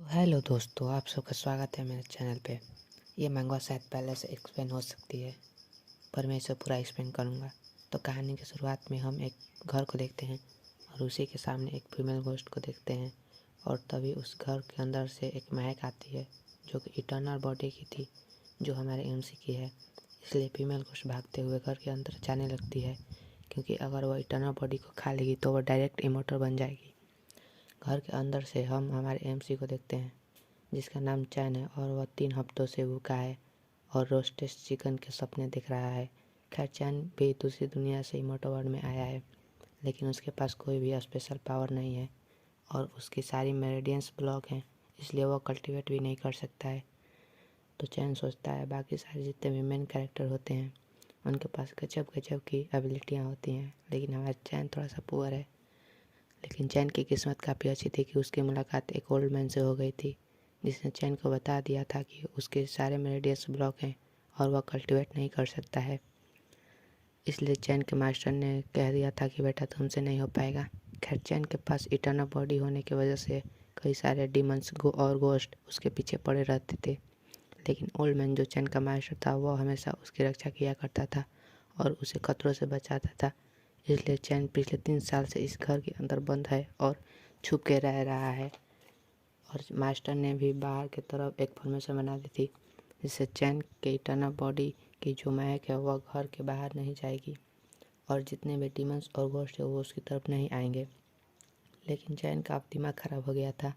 तो हेलो दोस्तों, आप सबका स्वागत है मेरे चैनल पे। ये मंगवा शायद पहले से एक्सप्लेन हो सकती है, पर मैं इसे पूरा एक्सप्लेन करूँगा। तो कहानी की शुरुआत में हम एक घर को देखते हैं और उसी के सामने एक फीमेल घोस्ट को देखते हैं। और तभी उस घर के अंदर से एक महक आती है जो कि इटर्नल बॉडी की थी, जो हमारे एमसी की है। इसलिए फीमेल घोस्ट भागते हुए घर के अंदर जाने लगती है, क्योंकि अगर वह इटर्नल बॉडी को खा लेगी तो वह डायरेक्ट इमोर्टल बन जाएगी। घर के अंदर से हम हमारे एमसी को देखते हैं, जिसका नाम चैन है और वह 3 हफ्तों से भूखा है और रोस्टेड चिकन के सपने देख रहा है। खैर, चैन भी दूसरी दुनिया से इमोर्टल वर्ल्ड में आया है, लेकिन उसके पास कोई भी स्पेशल पावर नहीं है और उसकी सारी मेरिडियंस ब्लॉक हैं, इसलिए वह कल्टिवेट भी नहीं कर सकता है। तो चैन सोचता है बाकी सारे जितने भी मेन कैरेक्टर होते हैं उनके पास गजब गजब की एबिलिटियाँ होती हैं, लेकिन हमारा चैन थोड़ा सा पुअर है। लेकिन चैन की किस्मत काफ़ी अच्छी थी कि उसकी मुलाकात एक ओल्ड मैन से हो गई थी, जिसने चैन को बता दिया था कि उसके सारे मेरिडियस ब्लॉक हैं और वह कल्टिवेट नहीं कर सकता है। इसलिए चैन के मास्टर ने कह दिया था कि बेटा तुमसे नहीं हो पाएगा। खैर, चैन के पास इटर्नल बॉडी होने की वजह से कई सारे डीमंस और गोस्ट उसके पीछे पड़े रहते थे, लेकिन ओल्ड मैन जो चैन का मास्टर था वह हमेशा उसकी रक्षा किया करता था और उसे खतरों से बचाता था। इसलिए चैन पिछले 3 साल से इस घर के अंदर बंद है और छुप के रह रहा है। और मास्टर ने भी बाहर की तरफ एक फॉर्मेशन बना दी थी, जिससे चैन के इटर्नल बॉडी की जो महक है वह घर के बाहर नहीं जाएगी और जितने भी डीमंस और घोस्ट है वो उसकी तरफ नहीं आएंगे। लेकिन चैन का अब दिमाग खराब हो गया था,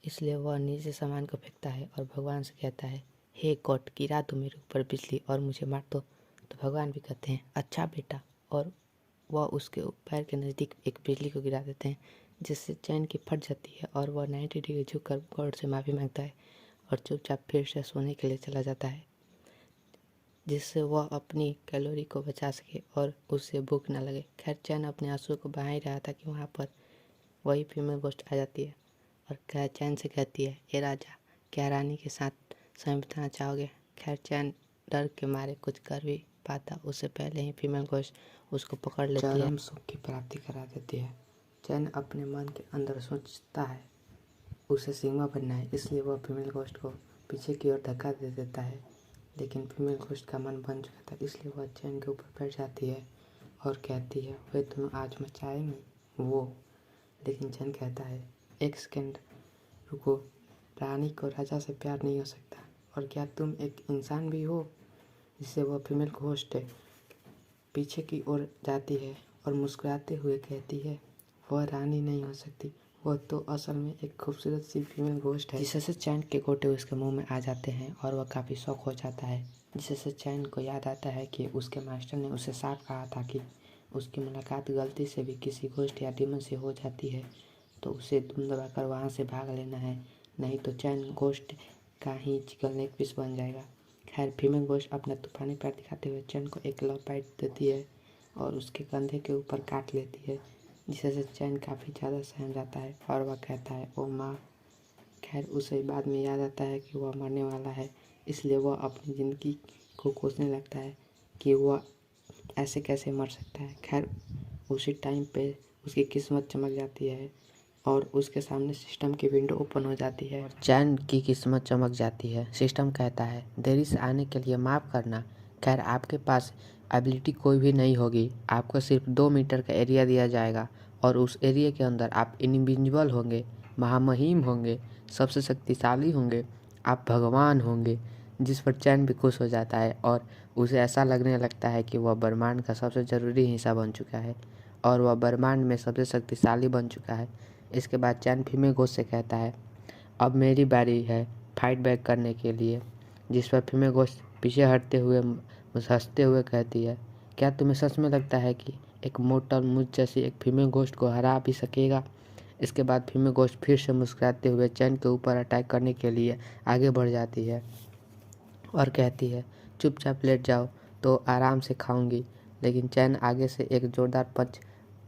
इसलिए वह नीचे सामान को फेंकता है और भगवान से कहता है, हे गॉड, गिरा दो मेरे ऊपर बिजली और मुझे मार दो। तो भगवान भी कहते हैं, अच्छा बेटा, और वह उसके पैर के नज़दीक एक बिजली को गिरा देते हैं, जिससे चैन की फट जाती है और वह 90 डिग्री झुककर गॉड से माफ़ी मांगता है और चुपचाप फिर से सोने के लिए चला जाता है, जिससे वह अपनी कैलोरी को बचा सके और उससे भूख न लगे। खैर, चैन अपने आंसू को बहा ही रहा था कि वहाँ पर वही फीमेल घोस्ट आ जाती है और चैन से कहती है, ए राजा, क्या रानी के साथ समय बिताना चाहोगे? खैर, चैन डर के मारे कुछ कर भी पाता उससे पहले ही फीमेल घोस्ट उसको पकड़ लेती है, चरम सुख की प्राप्ति करा देती है। चैन अपने मन के अंदर सोचता है उसे सिग्मा बनना है, इसलिए वह फीमेल घोस्ट को पीछे की ओर धक्का दे देता है, लेकिन फीमेल घोस्ट का मन बन चुका था, इसलिए वह चैन के ऊपर बैठ जाती है और कहती है, वे दोनों आज मचाएंगे वो। लेकिन चैन कहता है, एक सेकेंड रुको, रानी को राजा से प्यार नहीं हो सकता, और क्या तुम एक इंसान भी हो? जिससे वह फीमेल घोस्ट पीछे की ओर जाती है और मुस्कुराते हुए कहती है, वह रानी नहीं हो सकती, वह तो असल में एक खूबसूरत सी फीमेल घोस्ट है। जिससे चैन के गोटे उसके मुंह में आ जाते हैं और वह काफ़ी शौक हो जाता है, जिससे चैन को याद आता है कि उसके मास्टर ने उसे साफ कहा था कि उसकी मुलाकात गलती से भी किसी घोस्ट या डीमन से हो जाती है तो उसे दुम दबाकर वहाँ से भाग लेना है, नहीं तो चैन घोस्ट का ही चिकन लेग पीस बन जाएगा। खैर, फीमेल घोस्ट अपना तूफानी पैर दिखाते हुए चैन को एक लव बाइट देती है और उसके कंधे के ऊपर काट लेती है, जिससे चैन काफ़ी ज़्यादा सहम जाता है और वह कहता है, ओ माँ। खैर, उसे बाद में याद आता है कि वह मरने वाला है, इसलिए वह अपनी ज़िंदगी को कोसने लगता है कि वह ऐसे कैसे मर सकता है। खैर, उसी टाइम पे उसकी किस्मत चमक जाती है और उसके सामने सिस्टम की विंडो ओपन हो जाती है और चैन की किस्मत चमक जाती है। सिस्टम कहता है, देरी से आने के लिए माफ़ करना। खैर, आपके पास एबिलिटी कोई भी नहीं होगी, आपको सिर्फ 2 मीटर का एरिया दिया जाएगा और उस एरिया के अंदर आप इनविजिबल होंगे, महामहिम होंगे, सबसे शक्तिशाली होंगे, आप भगवान होंगे। जिस पर चैन भी खुश हो जाता है और उसे ऐसा लगने लगता है कि वह ब्रह्मांड का सबसे ज़रूरी हिस्सा बन चुका है और वह ब्रह्मांड में सबसे शक्तिशाली बन चुका है। इसके बाद चैन फीमेल घोस्ट से कहता है, अब मेरी बारी है फाइट बैक करने के लिए। जिस पर फीमेल घोस्ट पीछे हटते हुए हंसते हुए कहती है, क्या तुम्हें सच में लगता है कि एक मोर्टल मुझ जैसी एक फीमेल घोस्ट को हरा भी सकेगा? इसके बाद फीमेल घोस्ट फिर से मुस्कुराते हुए चैन के ऊपर अटैक करने के लिए आगे बढ़ जाती है और कहती है, चुपचाप लेट जाओ तो आराम से खाऊंगी। लेकिन चैन आगे से एक जोरदार पंच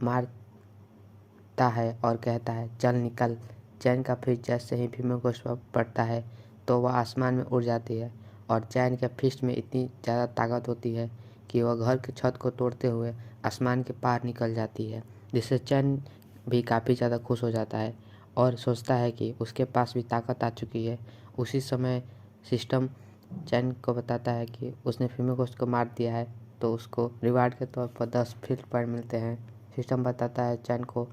मारता है और कहता है, चल निकल। चैन का फिस्ट जैसे ही फीमेल घोस्ट पर पड़ता है तो वह आसमान में उड़ जाती है और चैन के फिस्ट में इतनी ज़्यादा ताकत होती है कि वह घर की छत को तोड़ते हुए आसमान के पार निकल जाती है, जिससे चैन भी काफ़ी ज़्यादा खुश हो जाता है और सोचता है कि उसके पास भी ताकत आ चुकी है। उसी समय सिस्टम चैन को बताता है कि उसने फिमिगोस्ट को मार दिया है, तो उसको रिवार्ड के तौर पर 10 फील्ड पॉइंट मिलते हैं। सिस्टम बताता है चैन को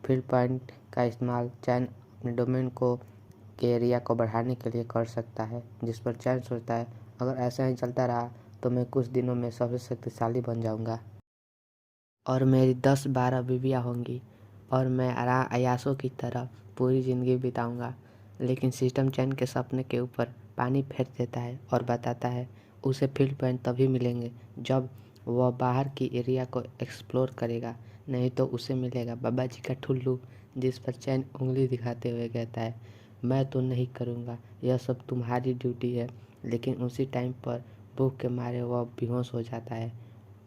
फील्ड पॉइंट का इस्तेमाल चैन अपने डोमेन को के एरिया को बढ़ाने के लिए कर सकता है, जिस पर चैन सोचता है अगर ऐसा ही चलता रहा तो मैं कुछ दिनों में सबसे शक्तिशाली बन जाऊंगा और मेरी 10-12 बीवियाँ होंगी और मैं अयासों की तरह पूरी ज़िंदगी बिताऊंगा। लेकिन सिस्टम चैन के सपने के ऊपर पानी फेर देता है और बताता है उसे फील्ड पॉइंट तभी मिलेंगे जब वह बाहर की एरिया को एक्सप्लोर करेगा, नहीं तो उसे मिलेगा बाबा जी का ठुल्लू, जिस पर चैन उंगली दिखाते हुए कहता है मैं तो नहीं करूँगा, यह सब तुम्हारी ड्यूटी है। लेकिन उसी टाइम पर भूख के मारे वह बेहोश हो जाता है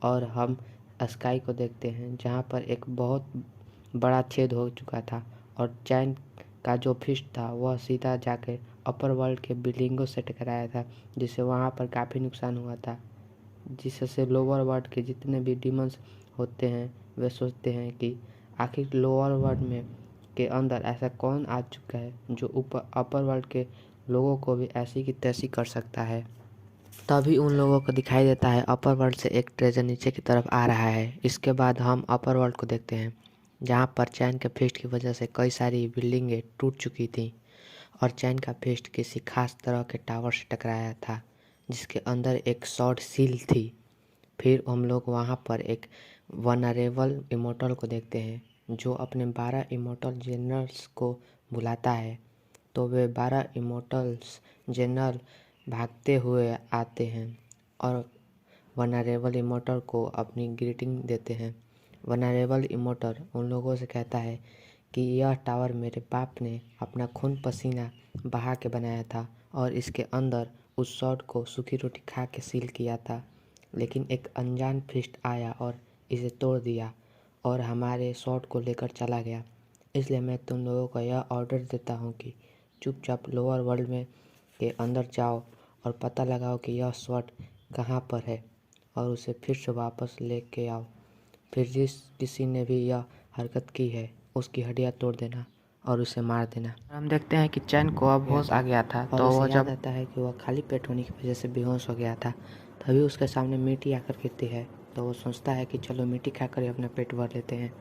और हम स्काई को देखते हैं जहाँ पर एक बहुत बड़ा छेद हो चुका था और चैन का जो फिस्ट था वह सीधा जाकर अपर वर्ल्ड के बिल्डिंगों से टकराया था, जिससे वहाँ पर काफ़ी नुकसान हुआ था, जिससे लोअर वर्ल्ड के जितने भी डीमंस होते हैं वे सोचते हैं कि आखिर लोअर वर्ल्ड में के अंदर ऐसा कौन आ चुका है जो ऊपर अपर वर्ल्ड के लोगों को भी ऐसी की तैसी कर सकता है। तभी उन लोगों को दिखाई देता है अपर वर्ल्ड से एक ट्रेजर नीचे की तरफ आ रहा है। इसके बाद हम अपर वर्ल्ड को देखते हैं जहाँ पर चैन के फिस्ट की वजह से कई सारी बिल्डिंगें टूट चुकी थीं और चैन का फिस्ट किसी खास तरह के टावर से टकराया था जिसके अंदर एक शॉर्ट सील थी। फिर हम लोग वहाँ पर एक वनरेबल इमोर्टल को देखते हैं जो अपने 12 इमोर्टल जनरल्स को बुलाता है, तो वे 12 इमोर्टल्स जनरल भागते हुए आते हैं और वनरेबल इमोर्टल को अपनी ग्रीटिंग देते हैं। वनरेबल इमोर्टल उन लोगों से कहता है कि यह टावर मेरे बाप ने अपना खून पसीना बहा के बनाया था और इसके अंदर उस शॉट को सूखी रोटी खा के सील किया था, लेकिन एक अनजान फिस्ट आया और इसे तोड़ दिया और हमारे शॉट को लेकर चला गया। इसलिए मैं तुम लोगों को यह ऑर्डर देता हूँ कि चुपचाप लोअर वर्ल्ड में के अंदर जाओ और पता लगाओ कि यह शॉट कहाँ पर है और उसे फिर से वापस लेके आओ। फिर जिस किसी ने भी यह हरकत की है उसकी हड्डियाँ तोड़ देना और उसे मार देना। हम देखते हैं कि चैन को अब होश आ गया था, तो वह जब आता है कि वह खाली पेट होने की वजह से बेहोश हो गया था, तभी उसके सामने मिट्टी आकर गिरती है। तो वो सोचता है कि चलो मिट्टी खाकर ही अपना पेट भर लेते हैं,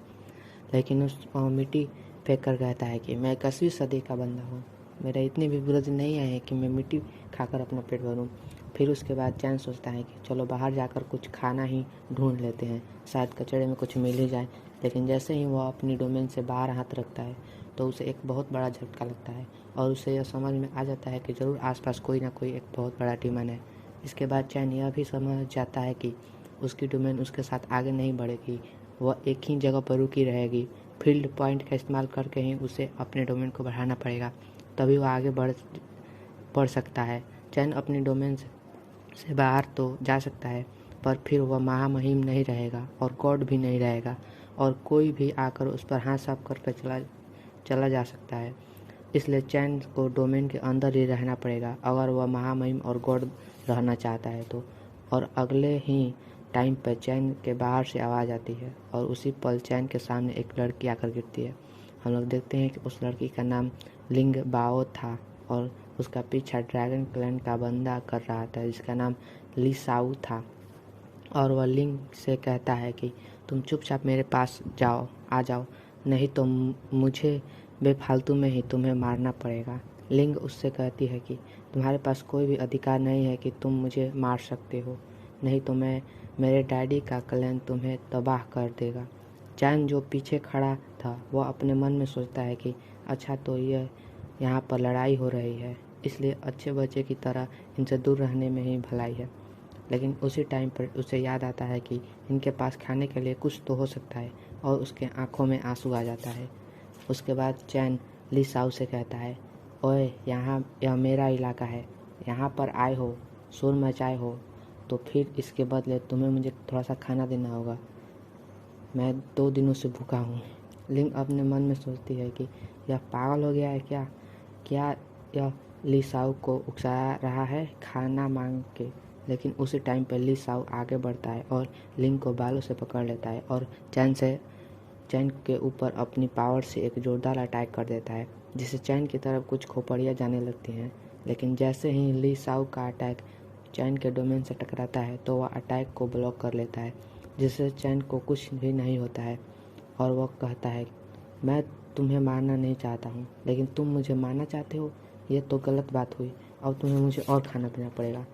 लेकिन उस मिट्टी फेंक कर कहता है कि मैं 21वीं सदी का बंदा हूँ, मेरा इतनी भी बुरा दिन नहीं आए कि मैं मिट्टी खाकर अपना पेट भरूँ। फिर उसके बाद चैन सोचता है कि चलो बाहर जाकर कुछ खाना ही ढूंढ लेते हैं, शायद कचड़े में कुछ मिल ही जाए। लेकिन जैसे ही वह अपनी डोमेन से बाहर हाथ रखता है तो उसे एक बहुत बड़ा झटका लगता है और उसे यह समझ में आ जाता है कि ज़रूर आसपास कोई ना कोई एक बहुत बड़ा डीमन है। इसके बाद चैन यह भी समझ जाता है कि उसकी डोमेन उसके साथ आगे नहीं बढ़ेगी, वह एक ही जगह पर रुकी रहेगी। फील्ड पॉइंट का इस्तेमाल करके ही उसे अपने डोमेन को बढ़ाना पड़ेगा, तभी वह आगे बढ़ सकता है। चैन अपनी डोमेन से बाहर तो जा सकता है, पर फिर वह महामहिम नहीं रहेगा और गॉड भी नहीं रहेगा और कोई भी आकर उस पर हाथ साफ करके चला जा सकता है। इसलिए चैन को डोमेन के अंदर ही रहना पड़ेगा अगर वह महामहिम और गॉड रहना चाहता है तो। और अगले ही टाइम पर चैन के बाहर से आवाज़ आती है और उसी पल चैन के सामने एक लड़की आकर गिरती है। हम लोग देखते हैं कि उस लड़की का नाम लिंग बाओ था और उसका पीछा ड्रैगन क्लैन का बंदा कर रहा था जिसका नाम ली साऊ था। और वह लिंग से कहता है कि तुम चुपचाप मेरे पास आ जाओ, नहीं तो मुझे बेफालतू में ही तुम्हें मारना पड़ेगा। लिंग उससे कहती है कि तुम्हारे पास कोई भी अधिकार नहीं है कि तुम मुझे मार सकते हो, नहीं तो मेरे डैडी का क्लैन तुम्हें तबाह कर देगा। चैन जो पीछे खड़ा था वह अपने मन में सोचता है कि अच्छा, तो यहाँ पर लड़ाई हो रही है, इसलिए अच्छे बच्चे की तरह इनसे दूर रहने में ही भलाई है। लेकिन उसी टाइम पर उसे याद आता है कि इनके पास खाने के लिए कुछ तो हो सकता है और उसके आंखों में आंसू आ जाता है। उसके बाद चैन ली साऊ से कहता है, ओए यह मेरा इलाका है, यहाँ पर आए हो, शोर मचाए हो, तो फिर इसके बदले तुम्हें मुझे थोड़ा सा खाना देना होगा, मैं 2 दिनों से भूखा हूँ। लिंग अपने मन में सोचती है कि यह पागल हो गया है क्या यह ली साऊ को उकसा रहा है खाना मांग के। लेकिन उसी टाइम पर ली साऊ आगे बढ़ता है और लिंग को बालों से पकड़ लेता है और चैन से चैन के ऊपर अपनी पावर से एक जोरदार अटैक कर देता है, जिससे चैन की तरफ कुछ खोपड़ियाँ जाने लगती हैं। लेकिन जैसे ही ली साउ का अटैक चैन के डोमेन से टकराता है तो वह अटैक को ब्लॉक कर लेता है, जिससे चैन को कुछ भी नहीं होता है। और वह कहता है, मैं तुम्हें मारना नहीं चाहता हूँ, लेकिन तुम मुझे मारना चाहते हो, ये तो गलत बात हुई। अब तुम्हें मुझे और खाना पीना पड़ेगा।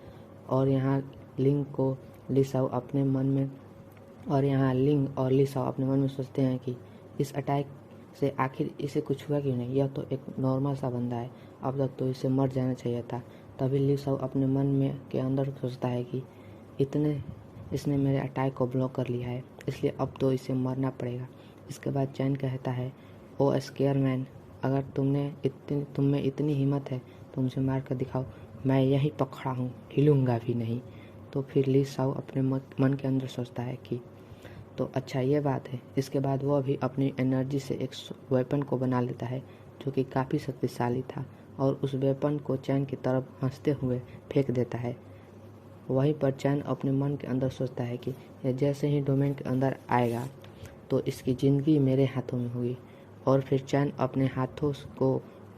और यहाँ लिंग और ली साउ अपने मन में सोचते हैं कि इस अटैक से आखिर इसे कुछ हुआ क्यों नहीं, यह तो एक नॉर्मल सा बंदा है, अब तक तो इसे मर जाना चाहिए था। तभी ली साउ अपने मन में के अंदर सोचता है कि इसने मेरे अटैक को ब्लॉक कर लिया है, इसलिए अब तो इसे मरना पड़ेगा। इसके बाद चैन कहता है, ओ स्केयर मैन, अगर तुम में इतनी हिम्मत है तो मुझे मार कर दिखाओ, मैं यहीं पकड़ा हूँ, हिलूंगा भी नहीं। तो फिर ली साउ अपने मन के अंदर सोचता है कि तो अच्छा ये बात है। इसके बाद वह भी अपनी एनर्जी से एक वेपन को बना लेता है जो कि काफ़ी शक्तिशाली था, और उस वेपन को चैन की तरफ हंसते हुए फेंक देता है। वहीं पर चैन अपने मन के अंदर सोचता है कि यह जैसे ही डोमेन के अंदर आएगा तो इसकी ज़िंदगी मेरे हाथों में होगी। और फिर चैन अपने हाथों को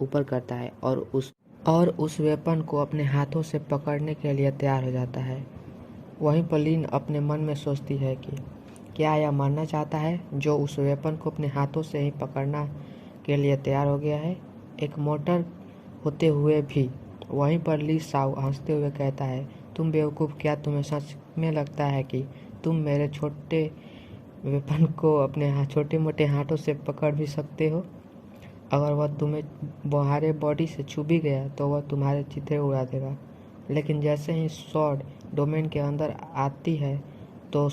ऊपर करता है और उस वेपन को अपने हाथों से पकड़ने के लिए तैयार हो जाता है। वहीं पर लिन अपने मन में सोचती है कि क्या यह मरना चाहता है जो उस वेपन को अपने हाथों से ही पकड़ना के लिए तैयार हो गया है, एक मोटर होते हुए भी। वहीं पर ली साउ हंसते हुए कहता है, तुम बेवकूफ़, क्या तुम्हें सच में लगता है कि तुम मेरे छोटे वेपन को अपने छोटे मोटे हाथों से पकड़ भी सकते हो? अगर वह तुम्हारे बॉडी से छू भी गया तो वह तुम्हारे चित्रे उड़ा देगा। लेकिन जैसे ही स्वॉर्ड डोमेन के अंदर आती है तो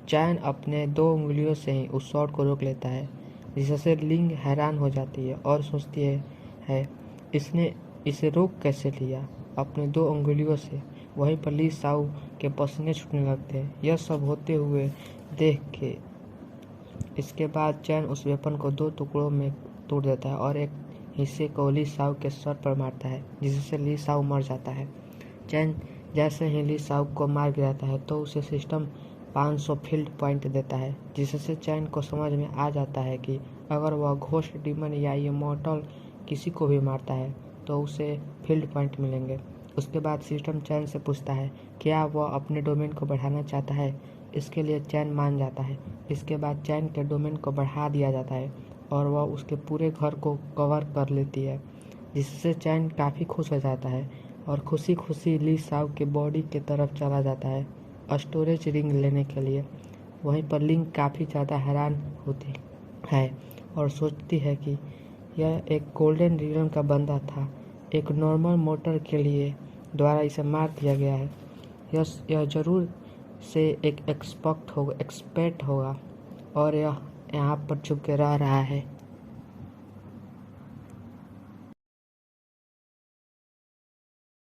चैन अपने 2 उंगलियों से ही उस स्वॉर्ड को रोक लेता है, जिससे लिंग हैरान हो जाती है और सोचती है इसने इसे रोक कैसे लिया अपने 2 उंगलियों से। वहीं पर ली साउ के पसीने छूटने लगते हैं। यह सब होते हुए देख के इसके बाद चैन उस वेपन को 2 टुकड़ों में तोड़ देता है और एक हिस्से को ली साउ के सर पर मारता है, जिससे ली साउ मर जाता है। चैन जैसे ही ली साउ को मार गिराता है तो उसे सिस्टम 500 फील्ड पॉइंट देता है, जिससे चैन को समझ में आ जाता है कि अगर वह घोस्ट डीमन या इमॉर्टल किसी को भी मारता है तो उसे फील्ड पॉइंट मिलेंगे। उसके बाद सिस्टम चैन से पूछता है क्या वह अपने डोमेन को बढ़ाना चाहता है। इसके लिए चैन मान जाता है। इसके बाद चैन के डोमेन को बढ़ा दिया जाता है और वह उसके पूरे घर को कवर कर लेती है, जिससे चैन काफ़ी खुश हो जाता है और खुशी खुशी ली साउ के बॉडी के तरफ चला जाता है स्टोरेज रिंग लेने के लिए। वहीं पर लिंग काफ़ी ज़्यादा हैरान होती है और सोचती है कि यह एक गोल्डन रीजन का बंदा था, एक नॉर्मल मोटर के लिए द्वारा इसे मार दिया गया है। यह जरूर से एक एक्सपर्ट होगा और यह यहाँ पर छुप के रह रहा है।